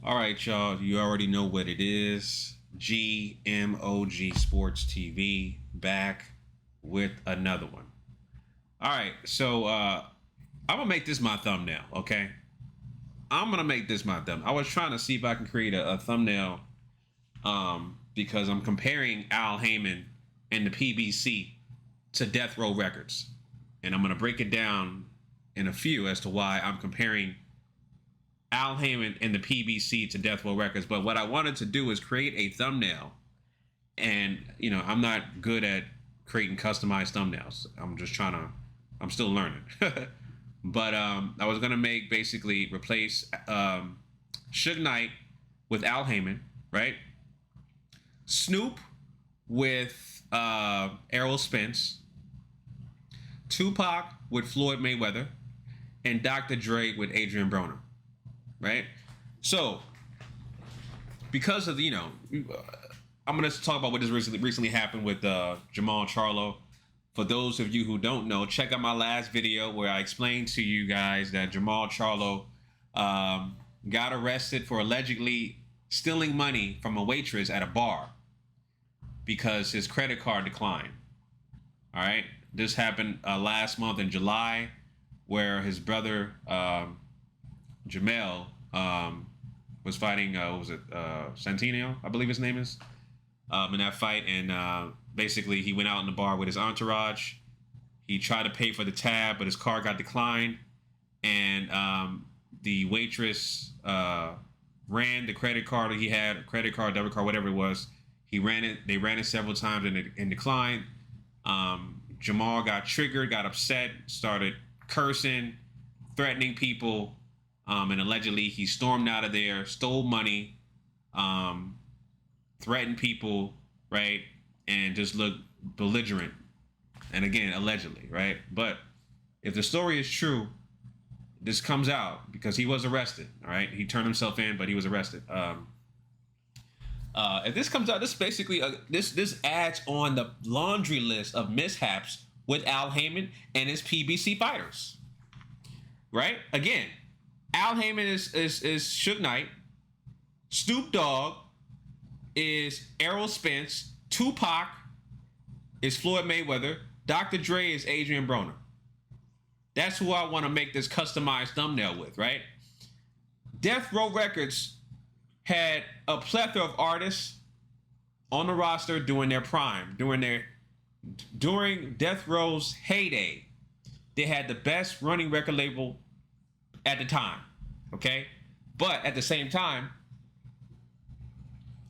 All right, y'all. You already know what it is. GMOGSportsTV back with another one. All right, so I'm gonna make this my thumbnail. Okay, I'm gonna make this my thumbnail. I was trying to see if I can create a thumbnail because I'm comparing Al Haymon and the PBC to Deathrow Records, and I'm gonna break it down in a few as to why I'm comparing Al Haymon and the PBC to Deathrow Records. But what I wanted to do is create a thumbnail, and I'm not good at creating customized thumbnails. I'm still learning. But I was gonna replace Suge Knight with Al Haymon, right? Snoop with Errol Spence, Tupac with Floyd Mayweather, and Dr. Dre with Adrian Broner. Right, so because of I'm going to talk about what has recently happened with Jamal Charlo. For those of you who don't know, check out my last video where I explained to you guys that Jamal Charlo got arrested for allegedly stealing money from a waitress at a bar because his credit card declined. All right, this happened last month in July, where his brother Jamel was fighting, Santino, I believe his name is, in that fight. And basically he went out in the bar with his entourage. He tried to pay for the tab, but his card got declined. And the waitress ran the credit card that he had, credit card, debit card, whatever it was. They ran it several times and declined. Jamal got triggered, got upset, started cursing, threatening people. And allegedly he stormed out of there, stole money, threatened people, right? And just looked belligerent. And again, allegedly, right? But if the story is true, this comes out because he was arrested, all right? He turned himself in, but he was arrested. If this comes out, this basically, this adds on the laundry list of mishaps with Al Haymon and his PBC fighters, right? Again, Al Haymon is Suge Knight. Snoop Dogg is Errol Spence. Tupac is Floyd Mayweather. Dr. Dre is Adrian Broner. That's who I want to make this customized thumbnail with, right? Deathrow Records had a plethora of artists on the roster during their prime, during Deathrow's heyday. They had the best running record label at the time, okay? But at the same time,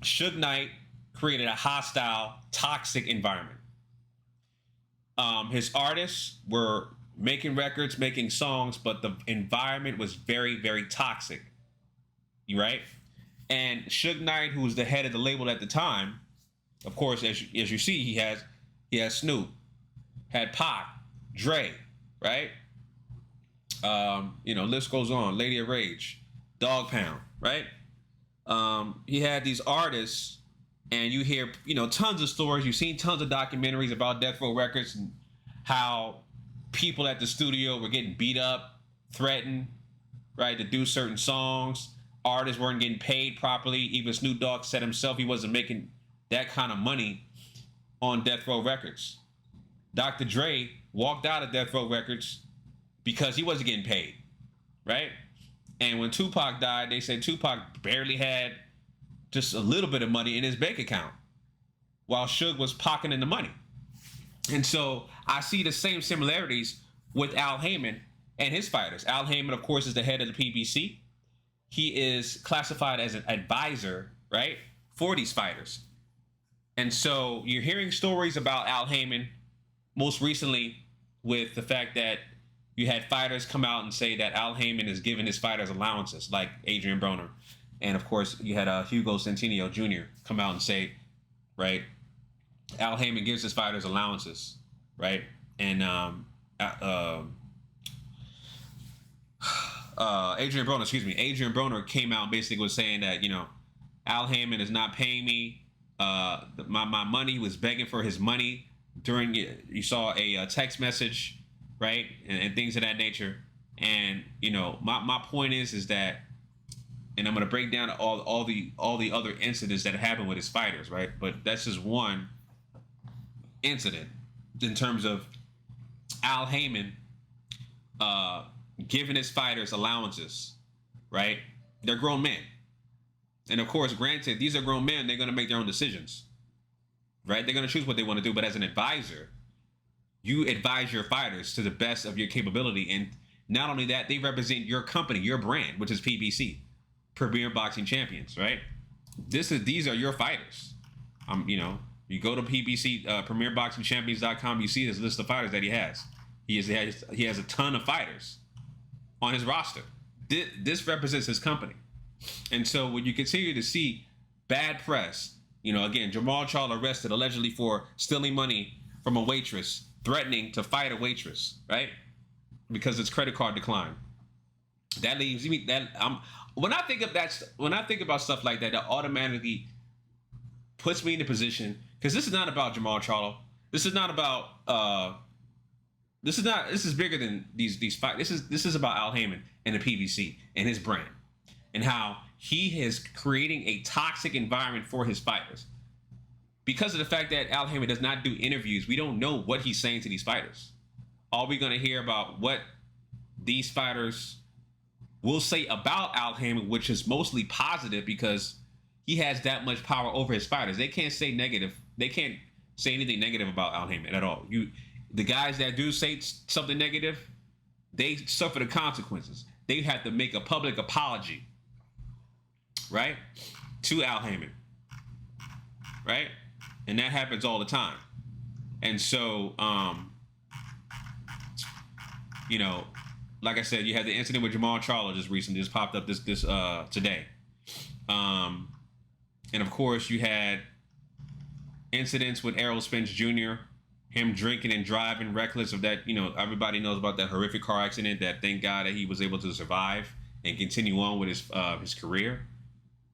Suge Knight created a hostile, toxic environment. His artists were making records, making songs, but the environment was very, very toxic, right? And Suge Knight, who was the head of the label at the time, of course, as you see, he has Snoop, had Pac, Dre, right? List goes on. Lady of Rage, Dog Pound, right? He had these artists, and you hear, tons of stories. You've seen tons of documentaries about Deathrow Records and how people at the studio were getting beat up, threatened, right, to do certain songs. Artists weren't getting paid properly. Even Snoop Dogg said himself he wasn't making that kind of money on Deathrow Records. Dr. Dre walked out of Deathrow Records because he wasn't getting paid, right? And when Tupac died, they said Tupac barely had just a little bit of money in his bank account, while Suge was pocketing the money. And so I see the same similarities with Al Haymon and his fighters. Al Haymon, of course, is the head of the PBC. He is classified as an advisor, right, for these fighters. And so you're hearing stories about Al Haymon, most recently with the fact that you had fighters come out and say that Al Haymon is giving his fighters allowances, like Adrian Broner. And of course, you had Hugo Centineo Jr. come out and say, right, Al Haymon gives his fighters allowances, right? And Adrian Broner came out and basically was saying that, Al Haymon is not paying me my money. He was begging for his money during, you saw a text message, right, and things of that nature. And my point is that and I'm going to break down all the other incidents that happened with his fighters, right? But that's just one incident in terms of Al Haymon giving his fighters allowances, right? They're grown men. And of course, granted, these are grown men. They're going to make their own decisions, right? They're going to choose what they want to do. But as an advisor, you advise your fighters to the best of your capability. And not only that, they represent your company, your brand, which is PBC, Premier Boxing Champions, right? These are your fighters. You go to PBC, PremierBoxingChampions.com, you see his list of fighters that he has. He has a ton of fighters on his roster. This represents his company. And so when you continue to see bad press, again, Jermall Charlo arrested allegedly for stealing money from a waitress, threatening to fight a waitress, right? Because its credit card declined. That leaves me when I think about stuff like that, that automatically puts me in a position, because this is not about Jermall Charlo. This is not about this is bigger than these fights. This is about Al Haymon and the PBC and his brand, and how he is creating a toxic environment for his fighters. Because of the fact that Al Haymon does not do interviews, we don't know what he's saying to these fighters. All we're going to hear about what these fighters will say about Al Haymon, which is mostly positive because he has that much power over his fighters. They can't say negative. They can't say anything negative about Al Haymon at all. The guys that do say something negative, they suffer the consequences. They have to make a public apology, right, to Al Haymon, right? And that happens all the time. And so, like I said, you had the incident with Jermall Charlo just popped up this today. And of course, you had incidents with Errol Spence Jr., him drinking and driving reckless of that. Everybody knows about that horrific car accident that, thank God, that he was able to survive and continue on with his career.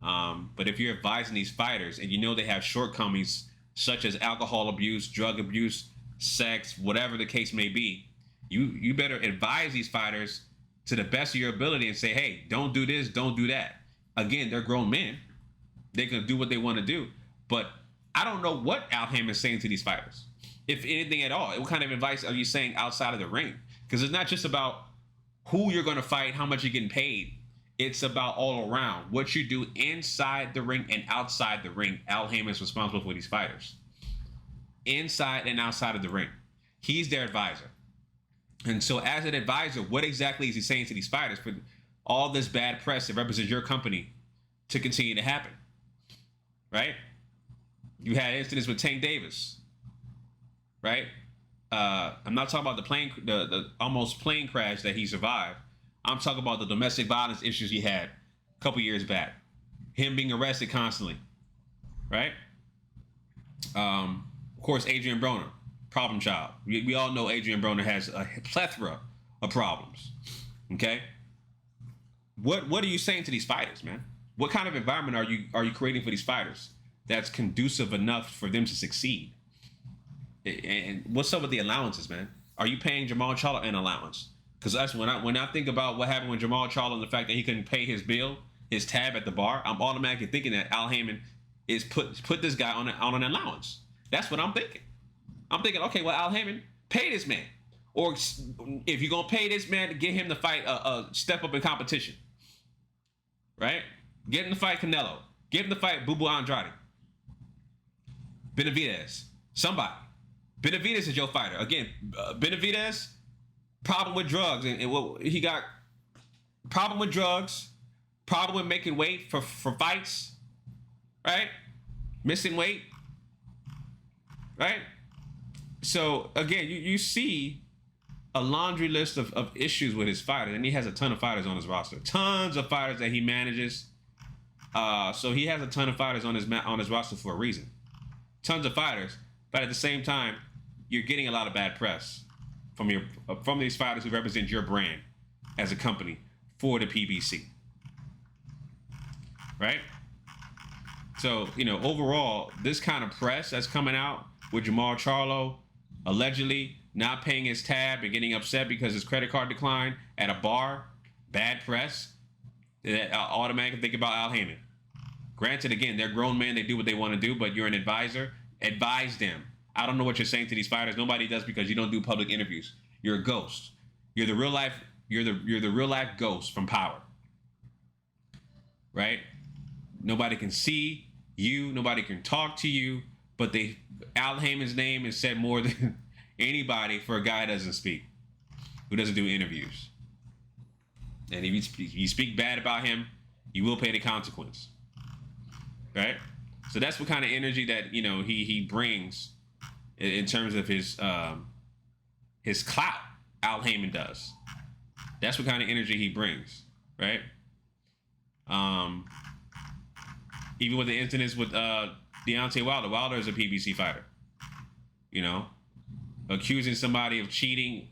But if you're advising these fighters and they have shortcomings such as alcohol abuse, drug abuse, sex, whatever the case may be, you better advise these fighters to the best of your ability and say, hey, don't do this, don't do that. Again, they're grown men. They can do what they want to do. But I don't know what Al Haymon is saying to these fighters, if anything at all. What kind of advice are you saying outside of the ring? Because it's not just about who you're going to fight, how much you're getting paid. It's about all around what you do inside the ring and outside the ring. Al Haymon is responsible for these fighters, inside and outside of the ring. He's their advisor. And so as an advisor, what exactly is he saying to these fighters for all this bad press that represents your company to continue to happen, right? You had incidents with Tank Davis, right? I'm not talking about the almost plane crash that he survived. I'm talking about the domestic violence issues he had a couple years back. Him being arrested constantly, right? Of course, Adrian Broner, problem child. We all know Adrian Broner has a plethora of problems, okay? What are you saying to these fighters, man? What kind of environment are you creating for these fighters that's conducive enough for them to succeed? And what's up with the allowances, man? Are you paying Jermall Charlo an allowance? Because that's when I think about what happened with Jermall Charlo and the fact that he couldn't pay his bill, his tab at the bar, I'm automatically thinking that Al Haymon is put this guy on an allowance. That's what I'm thinking. I'm thinking, okay, well, Al Haymon, pay this man. Or if you're going to pay this man, to get him to fight a step up in competition. Right? Get him to fight Canelo. Get him to fight Bubu Andrade. Benavidez. Somebody. Benavidez is your fighter. Again, Benavidez, problem with drugs. And what he got, problem with drugs, problem with making weight for fights. Right? Missing weight. Right? So, again, you see a laundry list of issues with his fighters, and he has a ton of fighters on his roster. Tons of fighters that he manages. So he has a ton of fighters on his roster for a reason. Tons of fighters, but at the same time, you're getting a lot of bad press from these fighters who represent your brand as a company for the PBC. Right? So, overall, this kind of press that's coming out with Jermall Charlo allegedly not paying his tab and getting upset because his credit card declined at a bar, bad press. that automatically think about Al Haymon. Granted, again, they're grown men. They do what they want to do, but you're an advisor. Advise them. I don't know what you're saying to these fighters. Nobody does, because you don't do public interviews. You're a ghost. You're the real life. You're the real life ghost from Power. Right? Nobody can see you. Nobody can talk to you. But Al Haymon's name is said more than anybody for a guy who doesn't speak, who doesn't do interviews. And if you speak bad about him, you will pay the consequence. Right? So that's what kind of energy that, you know, he brings in terms of his clout. Al Haymon does. That's what kind of energy he brings, right? Even with the incidents with Deontay Wilder. Wilder is a PBC fighter. You know, accusing somebody of cheating,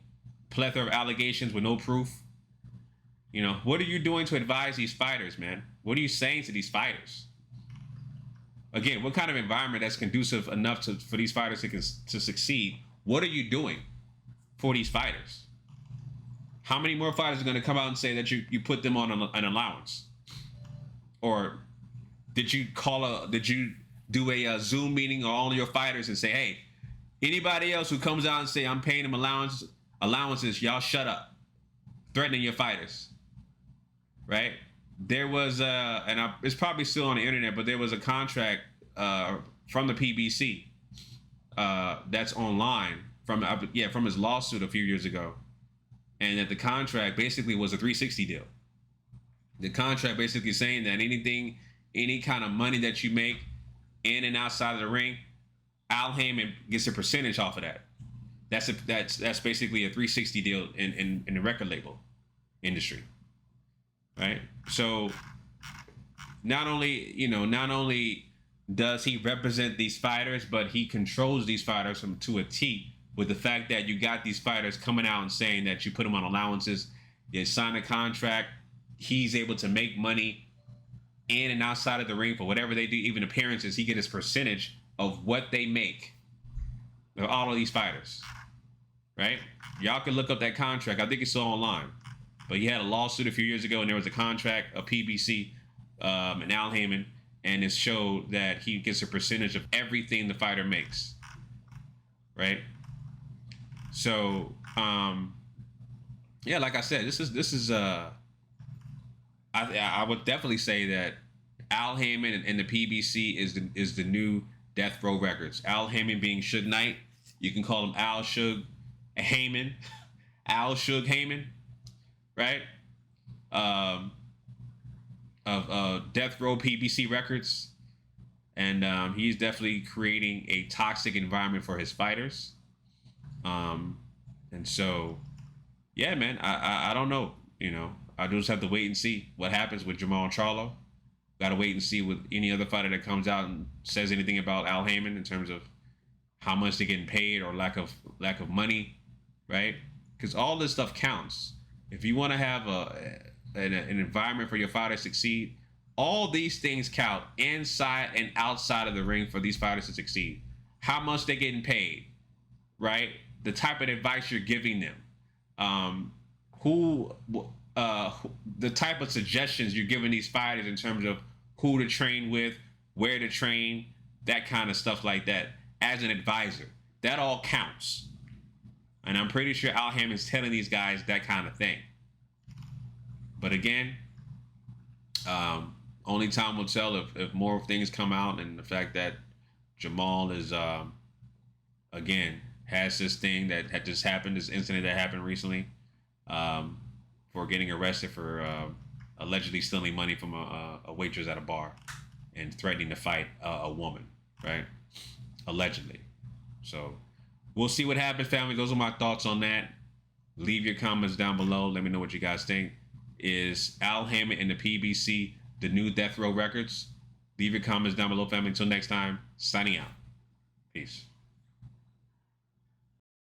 plethora of allegations with no proof. You know, what are you doing to advise these fighters, man? What are you saying to these fighters? Again, what kind of environment that's conducive enough for these fighters to succeed? What are you doing for these fighters? How many more fighters are going to come out and say that you put them on an allowance? Or did you do a Zoom meeting on all of your fighters and say, hey, anybody else who comes out and say I'm paying them allowances, y'all shut up, threatening your fighters, right? There was it's probably still on the internet, but there was a contract from the PBC that's online from his lawsuit a few years ago, and that the contract basically was a 360 deal. The contract basically saying that any kind of money that you make in and outside of the ring, Al Haymon gets a percentage off of that. That's basically a 360 deal in the record label industry. Right? So not only does he represent these fighters, but he controls these fighters to a T, with the fact that you got these fighters coming out and saying that you put them on allowances, you sign a contract, he's able to make money in and outside of the ring for whatever they do, even appearances. He gets his percentage of what they make, all of these fighters, right? Y'all can look up that contract. I think it's still online. But he had a lawsuit a few years ago, and there was a contract of PBC and Al Haymon, and it showed that he gets a percentage of everything the fighter makes, right? So, yeah, like I said, this is I would definitely say that Al Haymon and the PBC is the new Deathrow Records. Al Haymon being Suge Knight, you can call him Al Suge Haymon, Al Suge Haymon. Right? Of Deathrow PBC Records. And he's definitely creating a toxic environment for his fighters. And so, yeah, man, I don't know. You know, I just have to wait and see what happens with Jamal Charlo. Got to wait and see with any other fighter that comes out and says anything about Al Haymon in terms of how much they're getting paid or lack of money, right? Because all this stuff counts. If you want to have an environment for your fighter to succeed, all these things count inside and outside of the ring for these fighters to succeed. How much they're getting paid, right? The type of advice you're giving them, the type of suggestions you're giving these fighters in terms of who to train with, where to train, that kind of stuff like that. As an advisor, that all counts. And I'm pretty sure Al Haymon's telling these guys that kind of thing. But again, only time will tell if more things come out, and the fact that Jamal is, again, has this thing that had just happened, this incident that happened recently, for getting arrested for allegedly stealing money from a waitress at a bar and threatening to fight a woman, right? Allegedly. So we'll see what happens, family. Those are my thoughts on that. Leave your comments down below. Let me know what you guys think. Is Al Haymon and the PBC the new Deathrow Records? Leave your comments down below, family. Until next time, signing out. Peace.